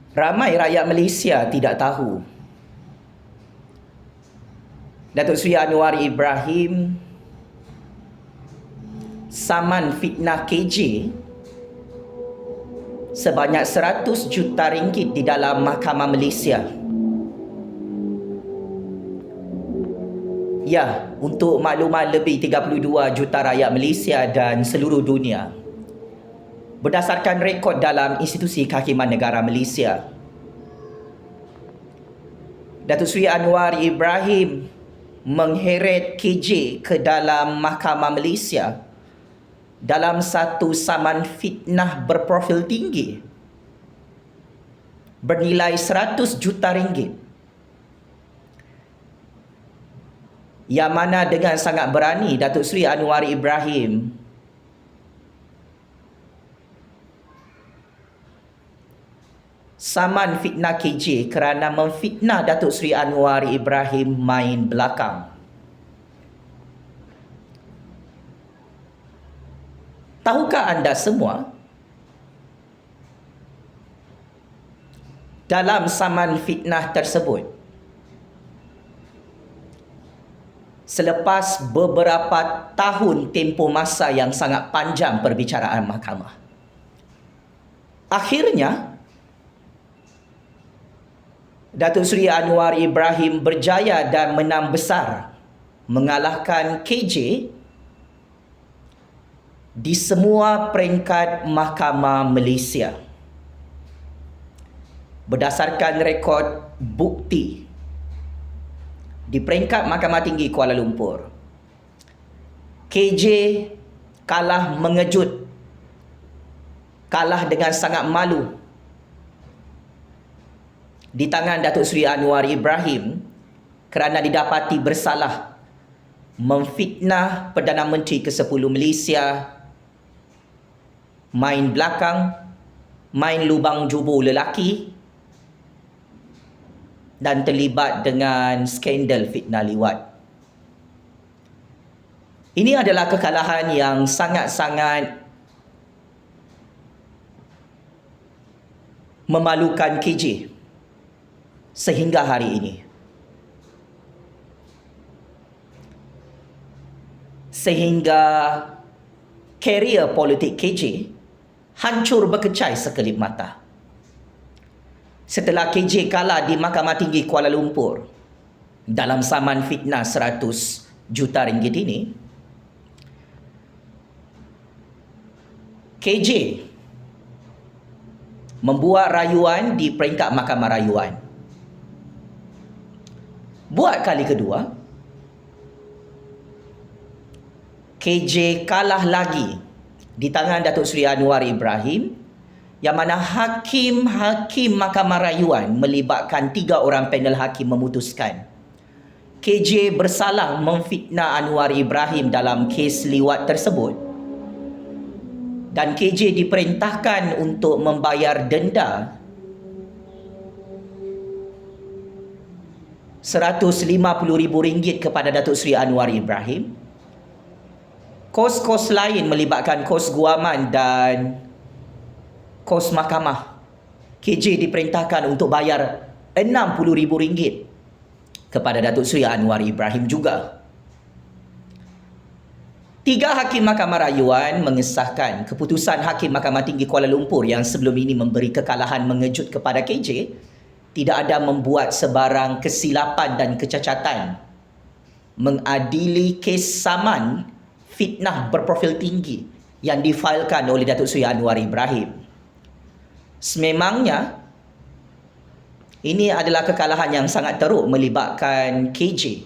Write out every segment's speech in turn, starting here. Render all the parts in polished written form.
Ramai rakyat Malaysia tidak tahu Datuk Seri Anwar Ibrahim saman fitnah KJ sebanyak 100 juta ringgit di dalam Mahkamah Malaysia. Ya, untuk makluman lebih 32 juta rakyat Malaysia dan seluruh dunia. Berdasarkan rekod dalam Institusi Kehakiman Negara Malaysia, Datuk Seri Anwar Ibrahim mengheret KJ ke dalam Mahkamah Malaysia dalam satu saman fitnah berprofil tinggi bernilai 100 juta ringgit, yang mana dengan sangat berani Datuk Seri Anwar Ibrahim saman fitnah KJ kerana memfitnah Datuk Seri Anwar Ibrahim main belakang. Tahukah anda semua, dalam saman fitnah tersebut, selepas beberapa tahun tempoh masa yang sangat panjang perbicaraan mahkamah, akhirnya Datuk Seri Anwar Ibrahim berjaya dan menang besar mengalahkan KJ di semua peringkat Mahkamah Malaysia. Berdasarkan rekod bukti di peringkat Mahkamah Tinggi Kuala Lumpur, KJ kalah mengejut, kalah dengan sangat malu di tangan Datuk Seri Anwar Ibrahim kerana didapati bersalah memfitnah Perdana Menteri ke-10 Malaysia, main belakang, main lubang jubur lelaki dan terlibat dengan skandal fitnah liwat. Ini adalah kekalahan yang sangat-sangat memalukan KJ sehingga hari ini. Sehingga karier politik KJ hancur berkecai sekelip mata. Setelah KJ kalah di Mahkamah Tinggi Kuala Lumpur dalam saman fitnah 100 juta ringgit ini, KJ membuat rayuan di peringkat Mahkamah Rayuan. Buat kali kedua, KJ kalah lagi di tangan Datuk Seri Anwar Ibrahim, yang mana hakim-hakim Mahkamah Rayuan melibatkan 3 orang panel hakim memutuskan KJ bersalah memfitnah Anwar Ibrahim dalam kes liwat tersebut, dan KJ diperintahkan untuk membayar denda RM150,000 kepada Datuk Seri Anwar Ibrahim. Kos-kos lain melibatkan kos guaman dan kos mahkamah. KJ diperintahkan untuk bayar RM60,000 kepada Datuk Seri Anwar Ibrahim juga. 3 hakim Mahkamah Rayuan mengesahkan keputusan Hakim Mahkamah Tinggi Kuala Lumpur yang sebelum ini memberi kekalahan mengejut kepada KJ tidak ada membuat sebarang kesilapan dan kecacatan mengadili kes saman fitnah berprofil tinggi yang difailkan oleh Datuk Seri Anwar Ibrahim. Sememangnya, ini adalah kekalahan yang sangat teruk melibatkan KJ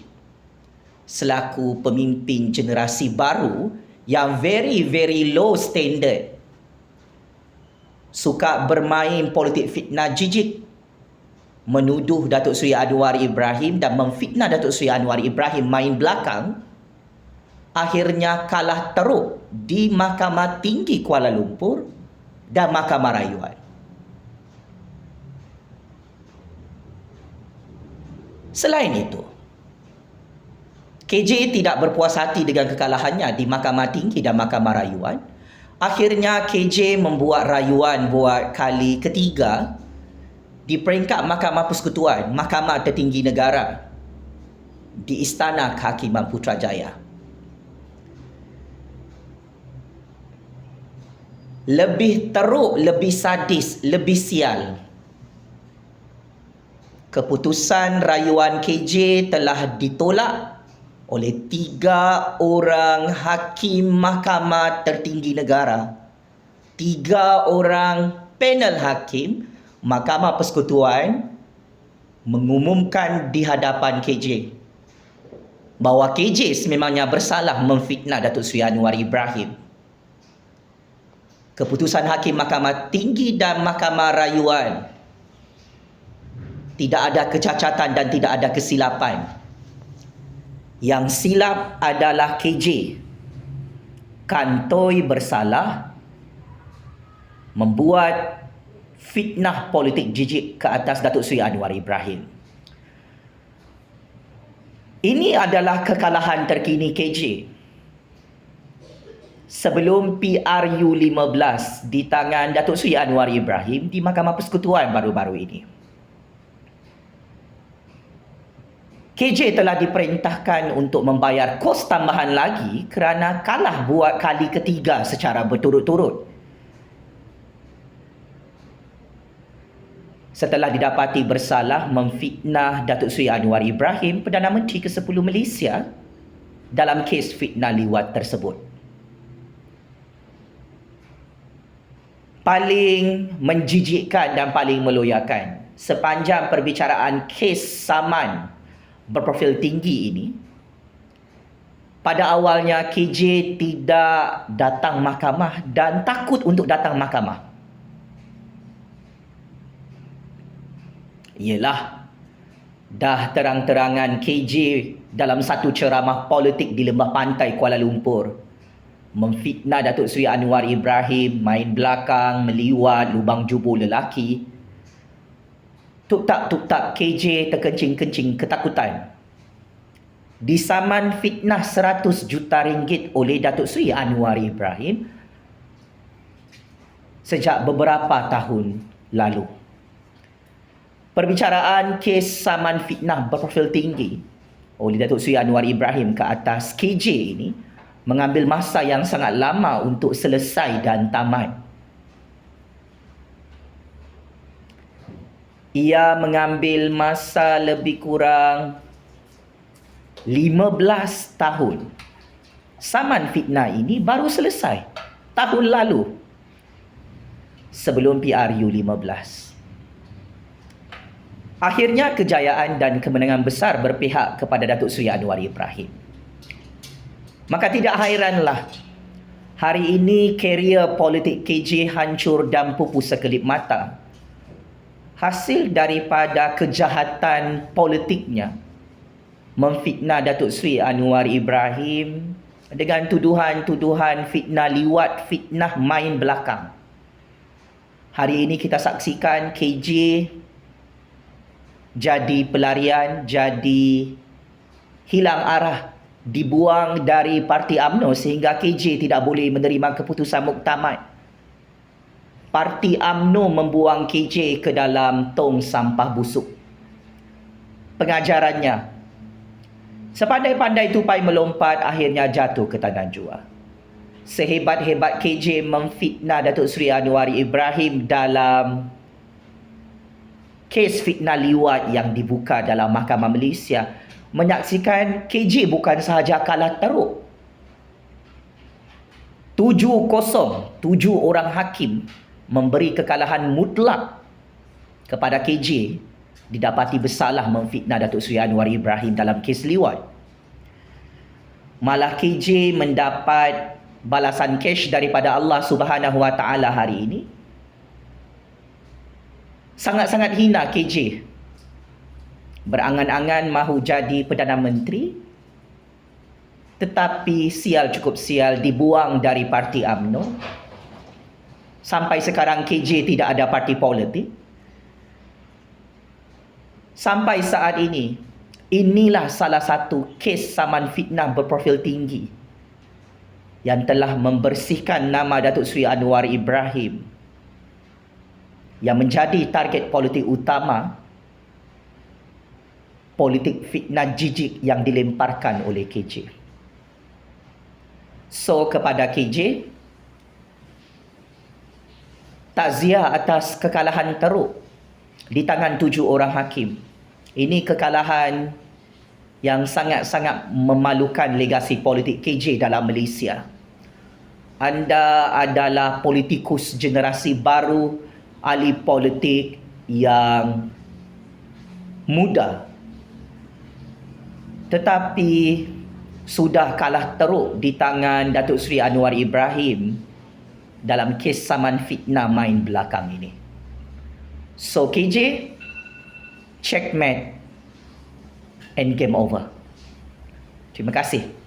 selaku pemimpin generasi baru yang very low standard, suka bermain politik fitnah jijik, menuduh Datuk Seri Anwar Ibrahim dan memfitnah Datuk Seri Anwar Ibrahim main belakang, akhirnya kalah teruk di Mahkamah Tinggi Kuala Lumpur dan Mahkamah Rayuan. Selain itu, KJ tidak berpuas hati dengan kekalahannya di Mahkamah Tinggi dan Mahkamah Rayuan. Akhirnya KJ membuat rayuan buat kali ketiga di peringkat Mahkamah Persekutuan, mahkamah tertinggi negara, di Istana Kehakiman Putrajaya. Lebih teruk, lebih sadis, lebih sial. Keputusan rayuan KJ telah ditolak oleh 3 orang hakim Mahkamah Tertinggi Negara. 3 orang panel hakim Mahkamah Persekutuan mengumumkan di hadapan KJ bahawa KJ sememangnya bersalah memfitnah Datuk Seri Anwar Ibrahim. Keputusan Hakim Mahkamah Tinggi dan Mahkamah Rayuan tidak ada kecacatan dan tidak ada kesilapan. Yang silap adalah KJ. Kantoi bersalah membuat fitnah politik jijik ke atas Datuk Seri Anwar Ibrahim. Ini adalah kekalahan terkini KJ. Sebelum PRU 15 di tangan Datuk Seri Anwar Ibrahim di Mahkamah Persekutuan baru-baru ini. KJ telah diperintahkan untuk membayar kos tambahan lagi kerana kalah buat kali ketiga secara berturut-turut. Setelah didapati bersalah memfitnah Datuk Seri Anwar Ibrahim, Perdana Menteri ke-10 Malaysia dalam kes fitnah liwat tersebut. Paling menjijikkan dan paling meloyakan sepanjang perbicaraan kes saman berprofil tinggi ini, pada awalnya KJ tidak datang mahkamah dan takut untuk datang mahkamah. Ialah dah terang-terangan KJ dalam satu ceramah politik di Lembah Pantai Kuala Lumpur memfitnah Datuk Seri Anwar Ibrahim, main belakang, meliwat, lubang jubur lelaki. Tuk-tak KJ terkencing-kencing ketakutan. Disaman fitnah 100 juta ringgit oleh Datuk Seri Anwar Ibrahim sejak beberapa tahun lalu. Perbicaraan kes saman fitnah berprofil tinggi oleh Datuk Seri Anwar Ibrahim ke atas KJ ini mengambil masa yang sangat lama untuk selesai dan tamat. Ia mengambil masa lebih kurang 15 tahun. Saman fitnah ini baru selesai tahun lalu sebelum PRU 15. Akhirnya kejayaan dan kemenangan besar berpihak kepada Datuk Seri Anwar Ibrahim. Maka tidak hairanlah hari ini karier politik KJ hancur dan pupus sekelip mata. Hasil daripada kejahatan politiknya memfitnah Datuk Seri Anwar Ibrahim dengan tuduhan-tuduhan fitnah liwat, fitnah main belakang. Hari ini kita saksikan KJ jadi pelarian, jadi hilang arah, dibuang dari Parti UMNO sehingga KJ tidak boleh menerima keputusan muktamad. Parti UMNO membuang KJ ke dalam tong sampah busuk. Pengajarannya, sepandai-pandai tupai melompat akhirnya jatuh ke tangan jua. Sehebat-hebat KJ memfitnah Datuk Seri Anwar Ibrahim dalam kes fitnah liwat yang dibuka dalam Mahkamah Malaysia, menyaksikan KJ bukan sahaja kalah teruk. 7-0, 7 orang hakim memberi kekalahan mutlak kepada KJ didapati bersalah memfitnah Datuk Seri Anwar Ibrahim dalam kes liwat. Malah KJ mendapat balasan cash daripada Allah Subhanahu Wa Taala hari ini. Sangat-sangat hina KJ. Berangan-angan mahu jadi Perdana Menteri, tetapi sial cukup sial dibuang dari Parti UMNO. Sampai sekarang KJ tidak ada parti politik. Sampai saat ini, inilah salah satu kes saman fitnah berprofil tinggi yang telah membersihkan nama Datuk Seri Anwar Ibrahim yang menjadi target politik utama politik fitnah jijik yang dilemparkan oleh KJ. So, kepada KJ, takziah atas kekalahan teruk di tangan 7 orang hakim. Ini kekalahan yang sangat-sangat memalukan legasi politik KJ dalam Malaysia. Anda adalah politikus generasi baru, ahli politik yang muda, tetapi sudah kalah teruk di tangan Datuk Seri Anwar Ibrahim dalam kes saman fitnah main belakang ini. So KJ, checkmate and game over. Terima kasih.